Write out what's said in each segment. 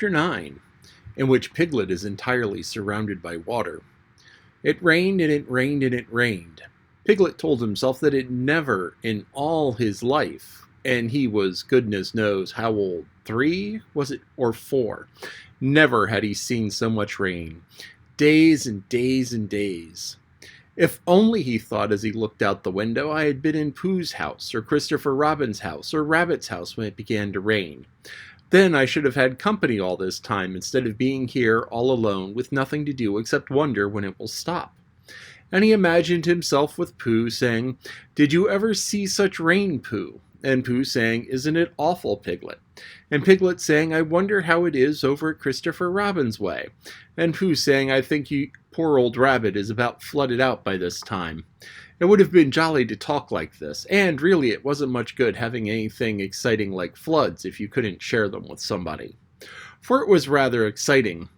Chapter 9, in which Piglet is entirely surrounded by water. It rained and it rained and it rained. Piglet told himself that it never in all his life, and he was goodness knows how old, 3, was it, or 4, never had he seen so much rain. Days and days and days. If only, he thought as he looked out the window, I had been in Pooh's house, or Christopher Robin's house, or Rabbit's house when it began to rain. Then I should have had company all this time instead of being here all alone with nothing to do except wonder when it will stop. And he imagined himself with Pooh saying, "Did you ever see such rain, Pooh?" And Pooh saying, "Isn't it awful, Piglet?" And Piglet saying, "I wonder how it is over at Christopher Robin's way." And Pooh saying, "I think you poor old Rabbit is about flooded out by this time." It would have been jolly to talk like this, and really it wasn't much good having anything exciting like floods if you couldn't share them with somebody. For it was rather exciting.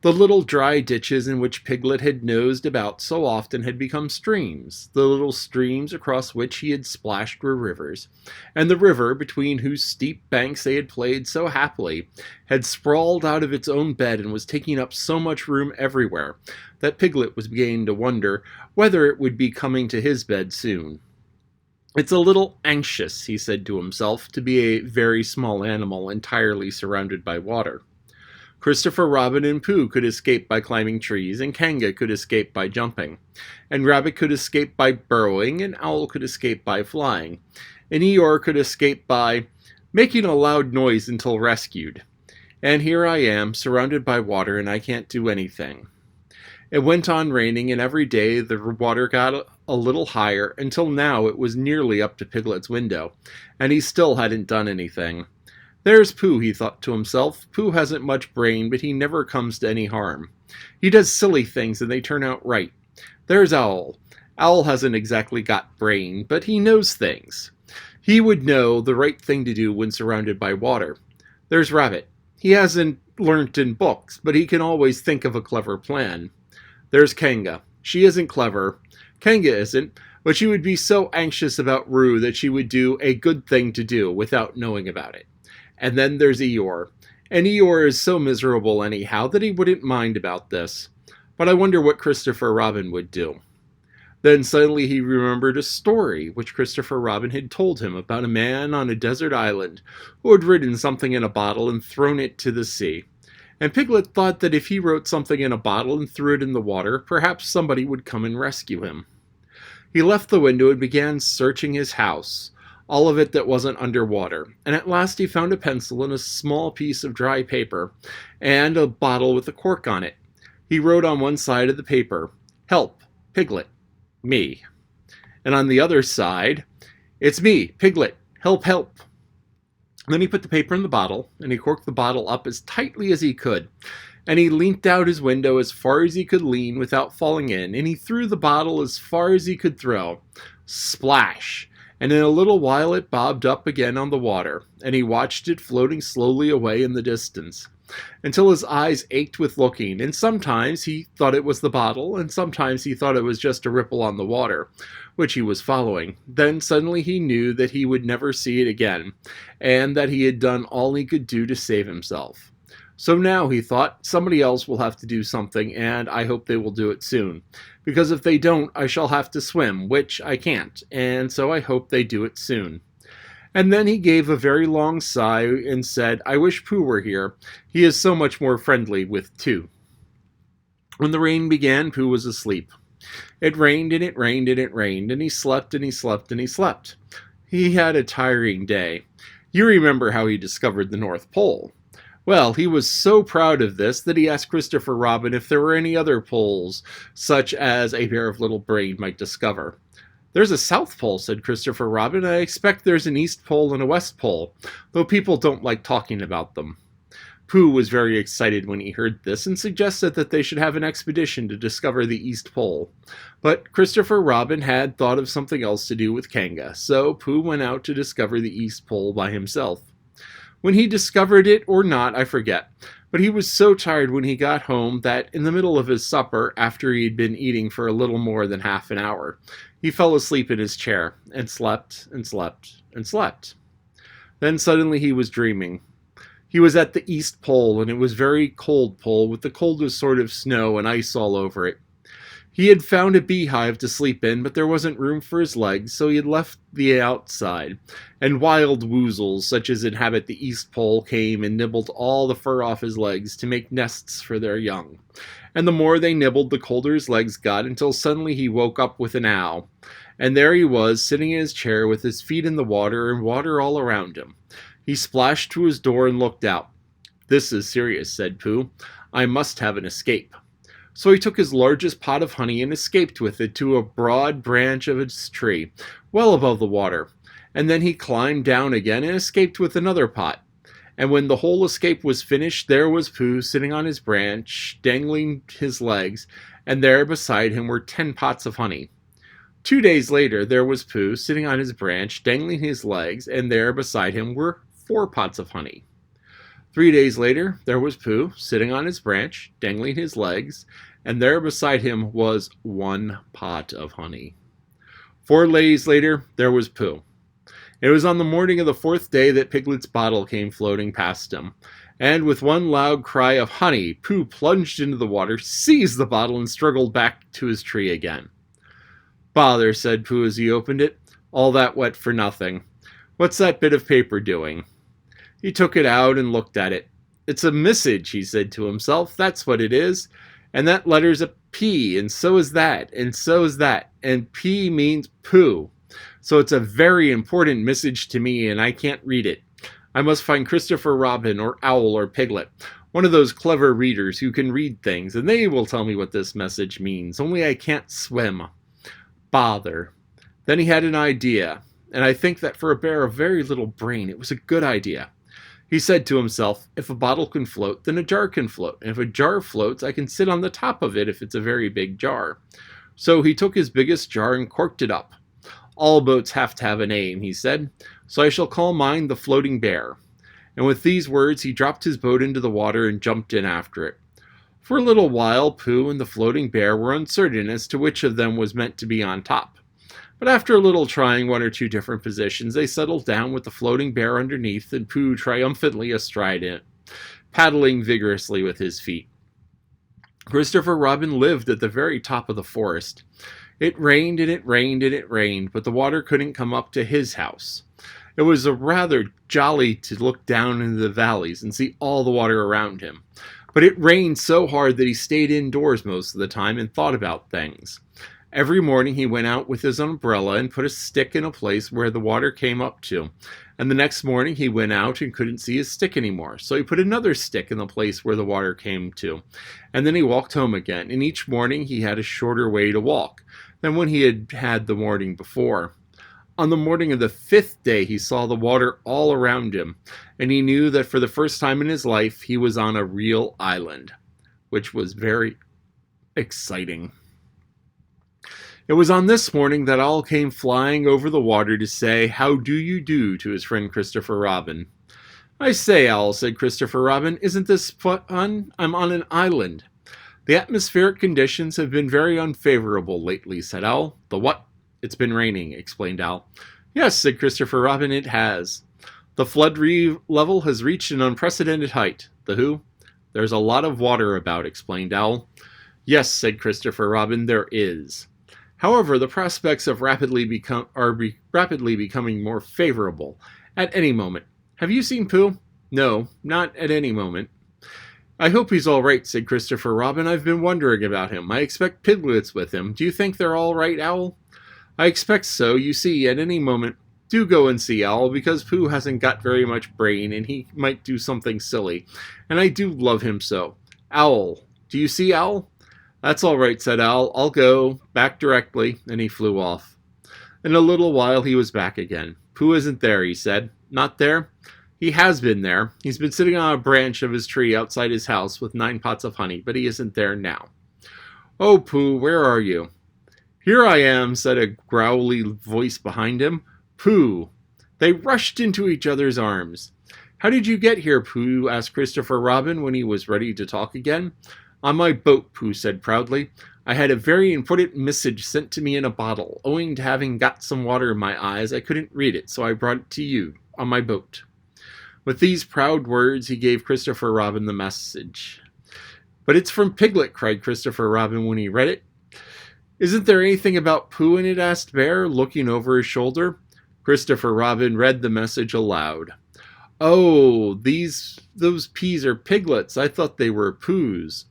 The little dry ditches in which Piglet had nosed about so often had become streams. The little streams across which he had splashed were rivers, and the river, between whose steep banks they had played so happily, had sprawled out of its own bed and was taking up so much room everywhere that Piglet was beginning to wonder whether it would be coming to his bed soon. "It's a little anxious," he said to himself, "to be a very small animal entirely surrounded by water." Christopher Robin and Pooh could escape by climbing trees, and Kanga could escape by jumping, and Rabbit could escape by burrowing, and Owl could escape by flying, and Eeyore could escape by making a loud noise until rescued. And here I am, surrounded by water, and I can't do anything. It went on raining, and every day the water got a little higher, until now it was nearly up to Piglet's window, and he still hadn't done anything. "There's Pooh," he thought to himself. "Pooh hasn't much brain, but he never comes to any harm. He does silly things and they turn out right. There's Owl. Owl hasn't exactly got brain, but he knows things. He would know the right thing to do when surrounded by water. There's Rabbit. He hasn't learnt in books, but he can always think of a clever plan. There's Kanga. She isn't clever. Kanga isn't, but she would be so anxious about Roo that she would do a good thing to do without knowing about it. And then there's Eeyore. And Eeyore is so miserable anyhow that he wouldn't mind about this. But I wonder what Christopher Robin would do." Then suddenly he remembered a story which Christopher Robin had told him about a man on a desert island who had written something in a bottle and thrown it to the sea. And Piglet thought that if he wrote something in a bottle and threw it in the water, perhaps somebody would come and rescue him. He left the window and began searching his house, all of it that wasn't underwater, and at last he found a pencil and a small piece of dry paper, and a bottle with a cork on it. He wrote on one side of the paper, "Help, Piglet, me." And on the other side, "It's me, Piglet, help, help." Then he put the paper in the bottle, and he corked the bottle up as tightly as he could, and he leant out his window as far as he could lean without falling in, and he threw the bottle as far as he could throw. Splash! And in a little while it bobbed up again on the water, and he watched it floating slowly away in the distance, until his eyes ached with looking, and sometimes he thought it was the bottle, and sometimes he thought it was just a ripple on the water, which he was following. Then suddenly he knew that he would never see it again, and that he had done all he could do to save himself. So now, he thought, somebody else will have to do something, and I hope they will do it soon. Because if they don't, I shall have to swim, which I can't, and so I hope they do it soon. And then he gave a very long sigh and said, "I wish Pooh were here. He is so much more friendly with two." When the rain began, Pooh was asleep. It rained and it rained and it rained, and he slept and he slept and he slept. He had a tiring day. You remember how he discovered the North Pole. Well, he was so proud of this that he asked Christopher Robin if there were any other poles, such as a pair of little brain might discover. "There's a South Pole," said Christopher Robin. "I expect there's an East Pole and a West Pole, though people don't like talking about them." Pooh was very excited when he heard this, and suggested that they should have an expedition to discover the East Pole. But Christopher Robin had thought of something else to do with Kanga, so Pooh went out to discover the East Pole by himself. When he discovered it or not, I forget, but he was so tired when he got home that in the middle of his supper, after he had been eating for a little more than half an hour, he fell asleep in his chair, and slept, and slept, and slept. Then suddenly he was dreaming. He was at the East Pole, and it was very cold pole, with the coldest sort of snow and ice all over it. He had found a beehive to sleep in, but there wasn't room for his legs, so he had left the outside, and wild woozles, such as inhabit the East Pole, came and nibbled all the fur off his legs to make nests for their young. And the more they nibbled, the colder his legs got, until suddenly he woke up with an ow. And there he was, sitting in his chair with his feet in the water and water all around him. He splashed to his door and looked out. "This is serious," said Pooh. "I must have an escape." So he took his largest pot of honey and escaped with it to a broad branch of its tree, well above the water. And then he climbed down again and escaped with another pot. And when the whole escape was finished, there was Pooh sitting on his branch, dangling his legs, and there beside him were 10 pots of honey. 2 days later, there was Pooh sitting on his branch, dangling his legs, and there beside him were 4 pots of honey. 3 days later, there was Pooh sitting on his branch, dangling his legs, and there beside him was 1 pot of honey. 4 days later, there was Pooh. It was on the morning of the 4th day that Piglet's bottle came floating past him, and with one loud cry of honey, Pooh plunged into the water, seized the bottle, and struggled back to his tree again. "Bother," said Pooh as he opened it. "All that wet for nothing. What's that bit of paper doing?" He took it out and looked at it. "It's a message," he said to himself. "That's what it is. And that letter's a P, and so is that, and so is that. And P means Pooh. So it's a very important message to me, and I can't read it. I must find Christopher Robin, or Owl, or Piglet, one of those clever readers who can read things, and they will tell me what this message means. Only I can't swim. Bother." Then he had an idea, and I think that for a bear of very little brain, it was a good idea. He said to himself, "If a bottle can float, then a jar can float. And if a jar floats, I can sit on the top of it if it's a very big jar." So he took his biggest jar and corked it up. "All boats have to have a name," he said, "so I shall call mine the Floating Bear." And with these words, he dropped his boat into the water and jumped in after it. For a little while, Pooh and the Floating Bear were uncertain as to which of them was meant to be on top. But after a little trying 1 or 2 different positions, they settled down with the Floating Bear underneath and Pooh triumphantly astride it, paddling vigorously with his feet. Christopher Robin lived at the very top of the forest. It rained and it rained and it rained, but the water couldn't come up to his house. It was rather jolly to look down into the valleys and see all the water around him. But it rained so hard that he stayed indoors most of the time and thought about things. Every morning he went out with his umbrella and put a stick in a place where the water came up to. And the next morning he went out and couldn't see his stick anymore, so he put another stick in the place where the water came to. And then he walked home again, and each morning he had a shorter way to walk than when he had had the morning before. On the morning of the 5th day he saw the water all around him, and he knew that for the first time in his life he was on a real island, which was very exciting. It was on this morning that Owl came flying over the water to say, "How do you do?" to his friend Christopher Robin. "I say, Owl," said Christopher Robin, "isn't this fun? I'm on an island." "The atmospheric conditions have been very unfavorable lately," said Owl. "The what?" "It's been raining," explained Owl. "Yes," said Christopher Robin, "it has." "The flood level has reached an unprecedented height." "The who?" "There's a lot of water about," explained Owl. "Yes," said Christopher Robin, "there is. However, the prospects of rapidly becoming more favorable at any moment. Have you seen Pooh?" "No, not at any moment." "I hope he's all right," said Christopher Robin. "I've been wondering about him. I expect Piglet's with him. Do you think they're all right, Owl?" "I expect so. You see, at any moment, do go and see Owl, because Pooh hasn't got very much brain, and he might do something silly, and I do love him so. Owl, do you see Owl?" "That's all right," said Owl. "I'll go back directly," and he flew off. In a little while he was back again. "Pooh isn't there," he said. "Not there?" "He has been there. He's been sitting on a branch of his tree outside his house with 9 pots of honey, but he isn't there now." "Oh, Pooh, where are you?" "Here I am," said a growly voice behind him. "Pooh!" They rushed into each other's arms. "How did you get here, Pooh?" asked Christopher Robin when he was ready to talk again. "On my boat," Pooh said proudly. "I had a very important message sent to me in a bottle. Owing to having got some water in my eyes, I couldn't read it, so I brought it to you on my boat." With these proud words, he gave Christopher Robin the message. "But it's from Piglet," cried Christopher Robin when he read it. "Isn't there anything about Pooh in it?" asked Bear, looking over his shoulder. Christopher Robin read the message aloud. "Oh, those peas are Piglets. I thought they were Pooh's.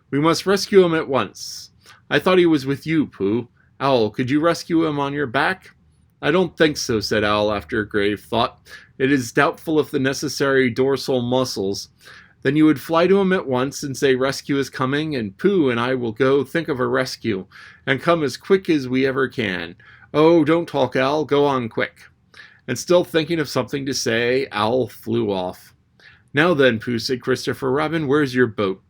We must rescue him at once. I thought he was with you, Pooh. Owl, could you rescue him on your back?" "I don't think so," said Owl after a grave thought. "It is doubtful if the necessary dorsal muscles. Then you would fly to him at once and say rescue is coming, and Pooh and I will go think of a rescue, and come as quick as we ever can. Oh, don't talk, Owl, go on quick." And still thinking of something to say, Owl flew off. "Now then, Pooh," said Christopher Robin, "where's your boat?"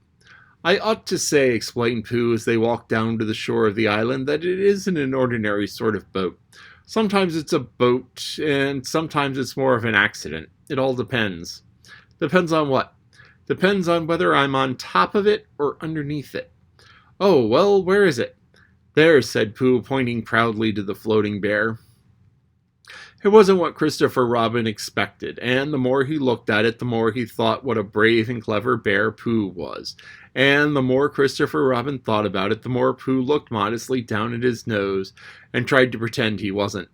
"I ought to say," explained Pooh as they walked down to the shore of the island, "that it isn't an ordinary sort of boat. Sometimes it's a boat, and sometimes it's more of an accident. It all depends." "Depends on what?" "Depends on whether I'm on top of it or underneath it." "Oh, well, where is it?" "There," said Pooh, pointing proudly to the floating bear. It wasn't what Christopher Robin expected, and the more he looked at it, the more he thought what a brave and clever bear Pooh was. And the more Christopher Robin thought about it, the more Pooh looked modestly down at his nose and tried to pretend he wasn't.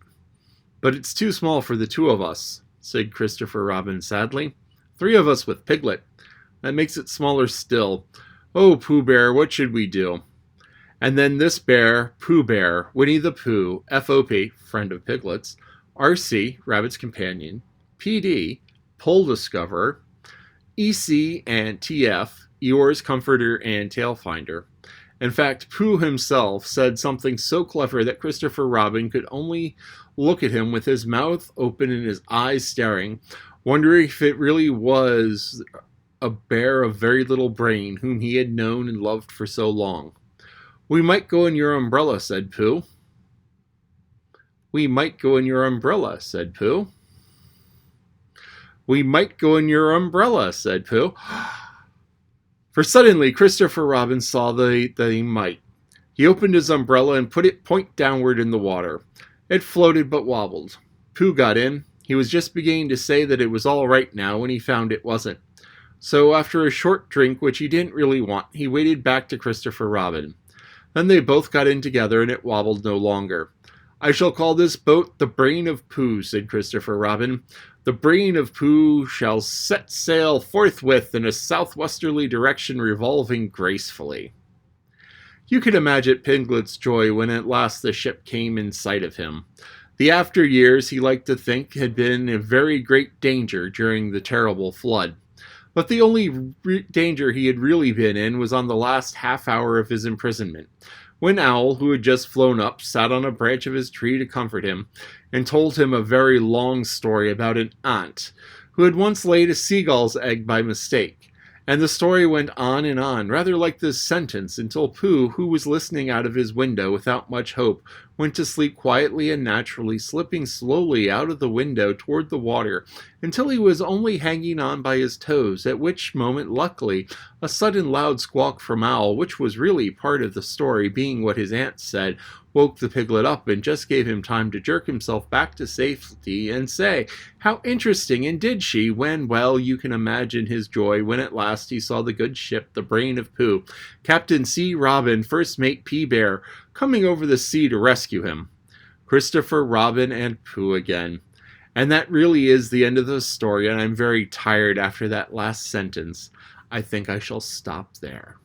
"But it's too small for the two of us," said Christopher Robin sadly. "Three of us with Piglet. That makes it smaller still. Oh, Pooh Bear, what should we do?" And then this bear, Pooh Bear, Winnie the Pooh, FOP, friend of Piglet's, RC, Rabbit's companion, PD, Pole Discoverer, EC, and TF, Eeyore's Comforter and Tail Finder. In fact, Pooh himself said something so clever that Christopher Robin could only look at him with his mouth open and his eyes staring, wondering if it really was a bear of very little brain whom he had known and loved for so long. "We might go in your umbrella," said Pooh. "We might go in your umbrella," said Pooh. "We might go in your umbrella," said Pooh. For suddenly Christopher Robin saw that he might. He opened his umbrella and put it point downward in the water. It floated but wobbled. Pooh got in. He was just beginning to say that it was all right now when he found it wasn't. So after a short drink, which he didn't really want, he waded back to Christopher Robin. Then they both got in together and it wobbled no longer. "I shall call this boat the Brain of Pooh," said Christopher Robin. "The Brain of Pooh shall set sail forthwith in a southwesterly direction, revolving gracefully." You can imagine Piglet's joy when at last the ship came in sight of him. The after years, he liked to think, had been in very great danger during the terrible flood. But the only danger he had really been in was on the last half hour of his imprisonment, when Owl, who had just flown up, sat on a branch of his tree to comfort him, and told him a very long story about an aunt who had once laid a seagull's egg by mistake. And the story went on, rather like this sentence, until Pooh, who was listening out of his window without much hope, went to sleep quietly and naturally, slipping slowly out of the window toward the water, until he was only hanging on by his toes, at which moment, luckily, a sudden loud squawk from Owl, which was really part of the story, being what his aunt said, woke the piglet up and just gave him time to jerk himself back to safety and say, "How interesting, and did she?" when, well, you can imagine his joy when at last he saw the good ship, the Brain of Pooh, Captain C. Robin, First Mate P. Bear, coming over the sea to rescue him. Christopher Robin and Pooh again. And that really is the end of the story, and I'm very tired after that last sentence. I think I shall stop there.